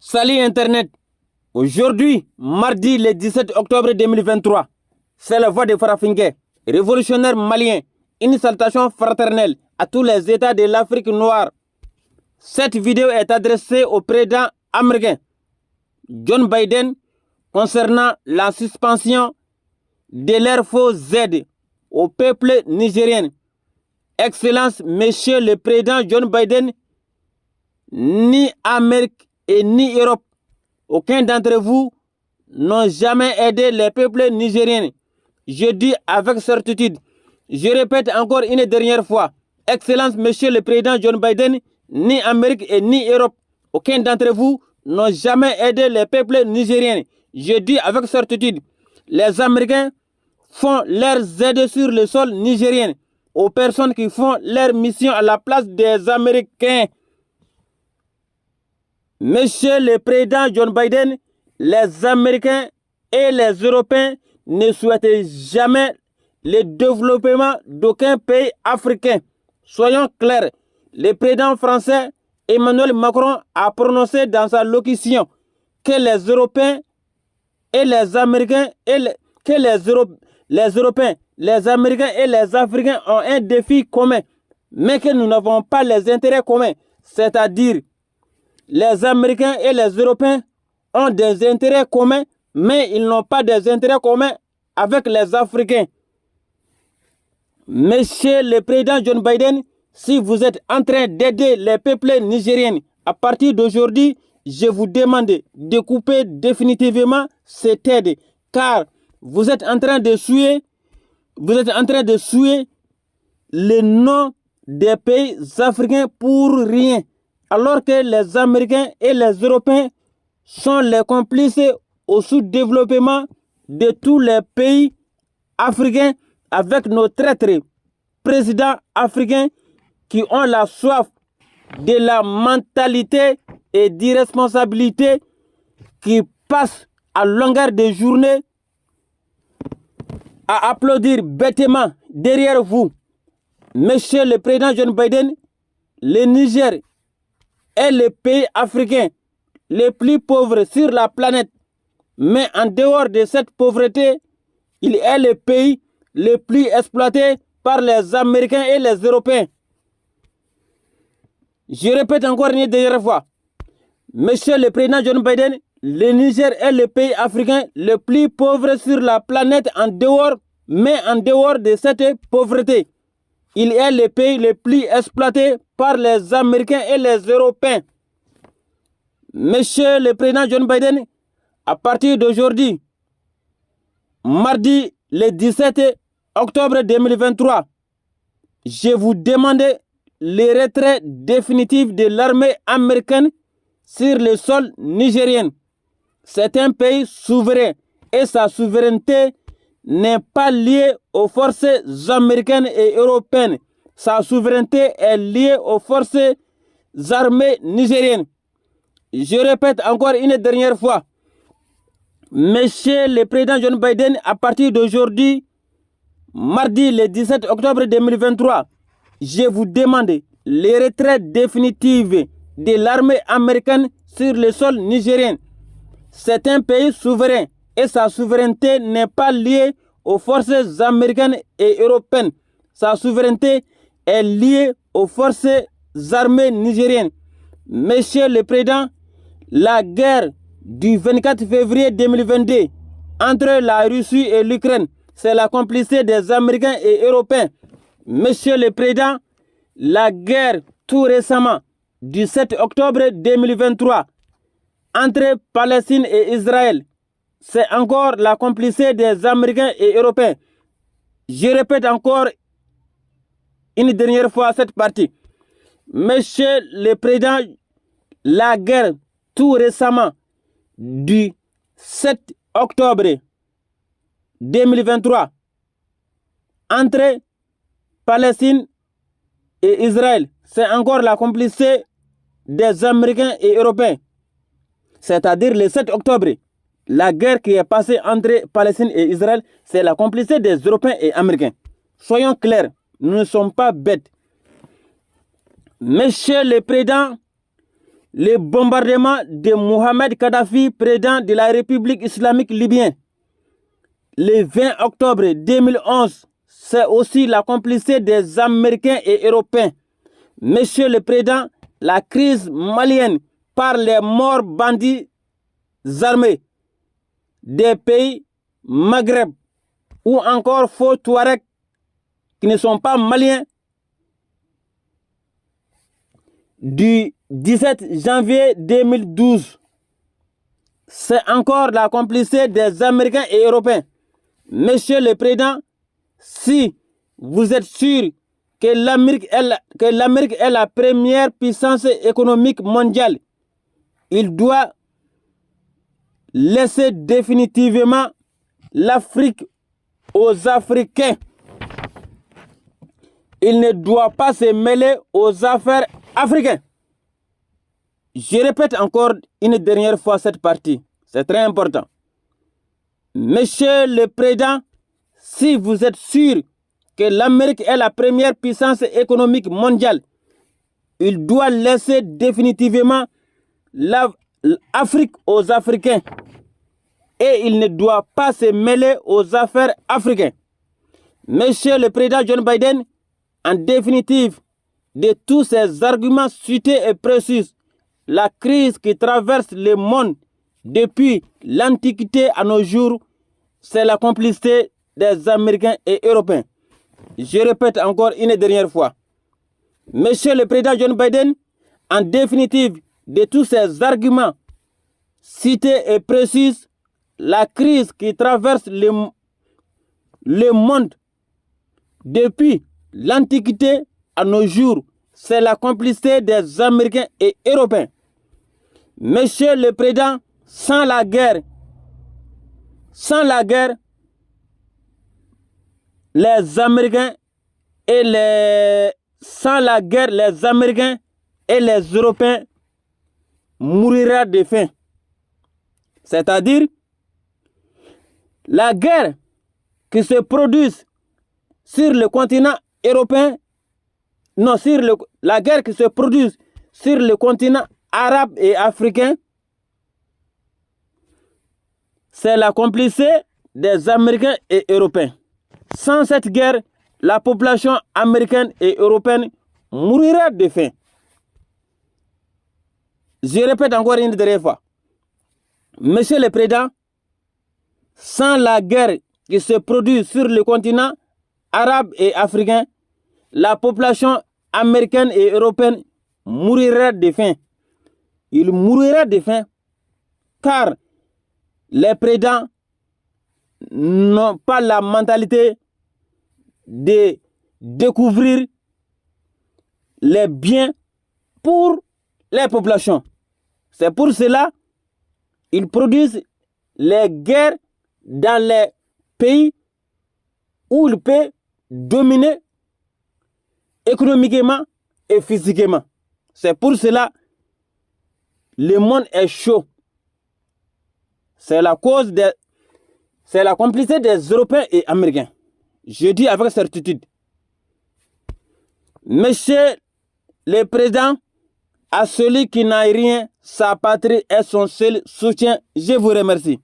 Salut Internet. Aujourd'hui, mardi le 17 octobre 2023, c'est la voix de Farafenni, révolutionnaire malien. Une salutation fraternelle à tous les États de l'Afrique noire. Cette vidéo est adressée au président américain John Biden concernant la suspension de leurs faux aides au peuple nigérien. Excellence, Monsieur le Président John Biden, ni Amérique et ni Europe, aucun d'entre vous n'ont jamais aidé les peuples nigériens. Je dis avec certitude, je répète encore une dernière fois, Excellence, Monsieur le Président John Biden, ni Amérique et ni Europe, aucun d'entre vous n'ont jamais aidé les peuples nigériens. Je dis avec certitude, les Américains font leurs aides sur le sol nigérien aux personnes qui font leur mission à la place des Américains. Monsieur le Président John Biden, les Américains et les Européens ne souhaitent jamais le développement d'aucun pays africain. Soyons clairs, le président français Emmanuel Macron a prononcé dans sa locution que les Européens et les Américains les Américains et les Africains ont un défi commun, mais que nous n'avons pas les intérêts communs, c'est-à-dire les Américains et les Européens ont des intérêts communs, mais ils n'ont pas des intérêts communs avec les Africains. Monsieur le Président John Biden, si vous êtes en train d'aider les peuples nigériens, à partir d'aujourd'hui, je vous demande de couper définitivement cette aide, car vous êtes en train de souiller le nom des pays africains pour rien, alors que les Américains et les Européens sont les complices au sous-développement de tous les pays africains avec nos traîtres présidents africains qui ont la soif de la mentalité et d'irresponsabilité qui passent à longueur de journée à applaudir bêtement derrière vous. Monsieur le Président John Biden, le Niger est le pays africain le plus pauvre sur la planète. Mais en dehors de cette pauvreté, il est le pays le plus exploité par les Américains et les Européens. Je répète encore une dernière fois. Monsieur le Président John Biden, le Niger est le pays africain le plus pauvre sur la planète mais en dehors de cette pauvreté, il est le pays le plus exploité par les Américains et les Européens. Monsieur le Président John Biden, à partir d'aujourd'hui, mardi le 17 octobre 2023, je vous demande le retrait définitif de l'armée américaine sur le sol nigérien. C'est un pays souverain et sa souveraineté n'est pas liée aux forces américaines et européennes. Sa souveraineté est liée aux forces armées nigériennes. Je répète encore une dernière fois. Monsieur le Président John Biden, à partir d'aujourd'hui, mardi le 17 octobre 2023, je vous demande le retrait définitif de l'armée américaine sur le sol nigérien. C'est un pays souverain et sa souveraineté n'est pas liée aux forces américaines et européennes. Sa souveraineté est liée aux forces armées nigériennes. Monsieur le Président, la guerre du 24 février 2022 entre la Russie et l'Ukraine, c'est la complicité des Américains et Européens. Monsieur le Président, la guerre tout récemment du 7 octobre 2023 entre Palestine et Israël, c'est encore la complicité des Américains et Européens. Je répète encore une dernière fois cette partie. Monsieur le Président, la guerre tout récemment du 7 octobre 2023 entre Palestine et Israël, c'est encore la complicité des Américains et Européens. C'est-à-dire le 7 octobre, la guerre qui est passée entre Palestine et Israël, c'est la complicité des Européens et Américains. Soyons clairs, nous ne sommes pas bêtes. Monsieur le Président, le bombardement de Mohamed Kadhafi, président de la République islamique libyenne, le 20 octobre 2011, c'est aussi la complicité des Américains et Européens. Monsieur le Président, la crise malienne par les morts bandits armés des pays Maghreb ou encore faux Touaregs qui ne sont pas maliens du 17 janvier 2012. C'est encore la complicité des Américains et Européens. Monsieur le Président, si vous êtes sûr que l'Amérique est la première puissance économique mondiale, il doit laisser définitivement l'Afrique aux Africains. Il ne doit pas se mêler aux affaires africaines. Je répète encore une dernière fois cette partie. C'est très important. Monsieur le Président, si vous êtes sûr que l'Amérique est la première puissance économique mondiale, il doit laisser définitivement l'Afrique aux Africains. Et il ne doit pas se mêler aux affaires africaines. Monsieur le Président John Biden, en définitive, de tous ces arguments cités et précis, la crise qui traverse le monde depuis l'Antiquité à nos jours, c'est la complicité des Américains et Européens. Je répète encore une dernière fois. Monsieur le Président John Biden, en définitive, de tous ces arguments cités et précis, la crise qui traverse le monde depuis l'Antiquité à nos jours, c'est la complicité des Américains et Européens. Monsieur le Président, sans la guerre, les Américains et les Européens mourraient de faim. C'est-à-dire, la guerre qui se produit sur le continent européen, la guerre qui se produit sur le continent arabe et africain, c'est la complicité des Américains et Européens. Sans cette guerre, la population américaine et européenne mourrait de faim. Je répète encore une dernière fois. Monsieur le Président, sans la guerre qui se produit sur le continent arabe et africain, la population américaine et européenne mourrait de faim. Ils mourraient de faim car les présidents n'ont pas la mentalité de découvrir les biens pour les populations. C'est pour cela qu'ils produisent les guerres dans les pays où ils peuvent dominer économiquement et physiquement. C'est pour cela que le monde est chaud. C'est la complicité des Européens et Américains. Je dis avec certitude. Monsieur le Président, à celui qui n'a rien, sa patrie est son seul soutien. Je vous remercie.